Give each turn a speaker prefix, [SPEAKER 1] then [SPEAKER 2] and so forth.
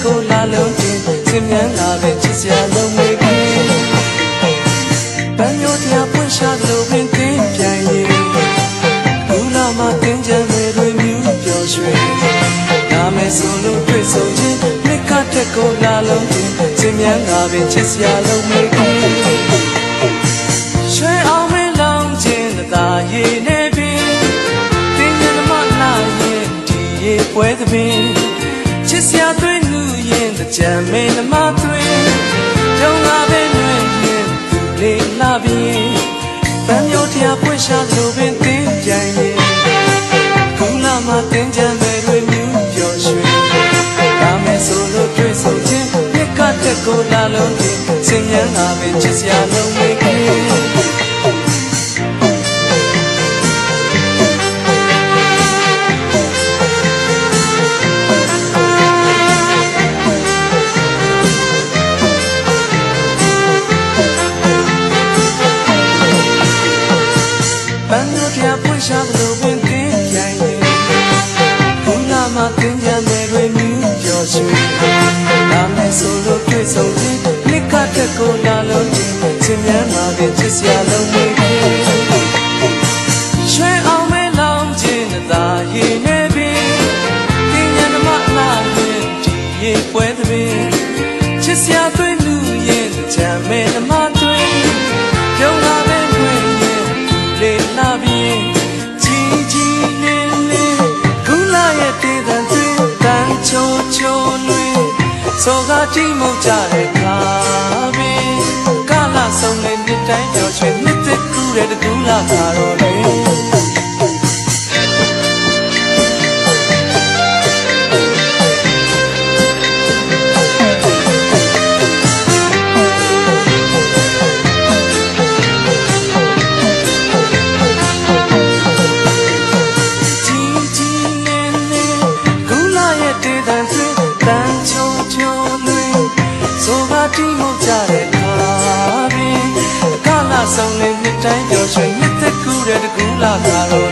[SPEAKER 1] ကိုလာလုံးတင်စင်မြန်းလာပဲချစ်စရာလုံးမေးခင်ပန်းမျိုးတရားပွင့်ရှာလို့ပင်တင်းပြန်ရင်ဘူလာမတင်ကြမယ်တွေမြူးပျော်ရွှင်နာမယ်ဆိုလို့တွေ့ဆုံခြင်းမြစ်ကတဲ့ကိုလာလုံးတင်စင်မြန်းလာပဲချစ်စရာလုံးမေးခင်ရွှေအောင်မဲလောင်းခြင်းသာရည်နေပြီတင်းရမလာရင်ဒီရေပွဲသပင်ချစ်စရာသွေးလူရင်ကြံမင်းမသွေးတုံးလာပဲနှွေရင်သူလေးလာပြီးပန်းမျိုးတရားပွင့်ရှာလို့ပင်တင်းပြန်ရင်ခုလာမှတင်းကြံမယ်တွေမြူးပျော်ရွှင်ဒါမဲ့ဆိုလို့တွေ့ဆုံခြင်းမြစ်ကတဲ့ကိုလာလုံးတင်စင်မြန်းလာပဲချစ်စရာလုံးမေးခင်ပန်းမျိုးတရားပွင့်ရှာလို့ပင်တင်းပြန်ရင်ခုလာမှတင်းကြံမယ်တွေမြူးပျော်ရွှင်ဒါမဲ့ဆိုလို့တွေ့ဆုံခြင်းမြစ်ကတဲ့ကိုလာလုံးတင်စင်မြန်းလာပဲချစ်စရာလုံးမေးခင်ရွှေအောင်မဲလောင်းခြင်းသာရည်နေပြီတင်းညံမလာရင်ဒီရေပွဲသပင်ချစ်စရာသွေးလူရင်ကြံမယ်မသွေးပြုံးလာပဲတွင်ရင်လေးလာပြီးကြီးကြီးလေးလေးခုလာရဲ့တေးတန်သွေးတန်ချိုချိုလွေစောကတိမုတ်ကြတဲ့ခါပင်ကလာဆုံးလေးမြစ်တိုင်းပျော်ရွှင်မြစ်သက်ကူတဲ့ကူလာခါတော့လေတိမုတ်ကြတဲ့ခါပင်ကလာဆုံးလေးမြစ်တိုင်းပျော်ရွှင်မြစ်သက်ကူတဲ့ကူလာခါတော့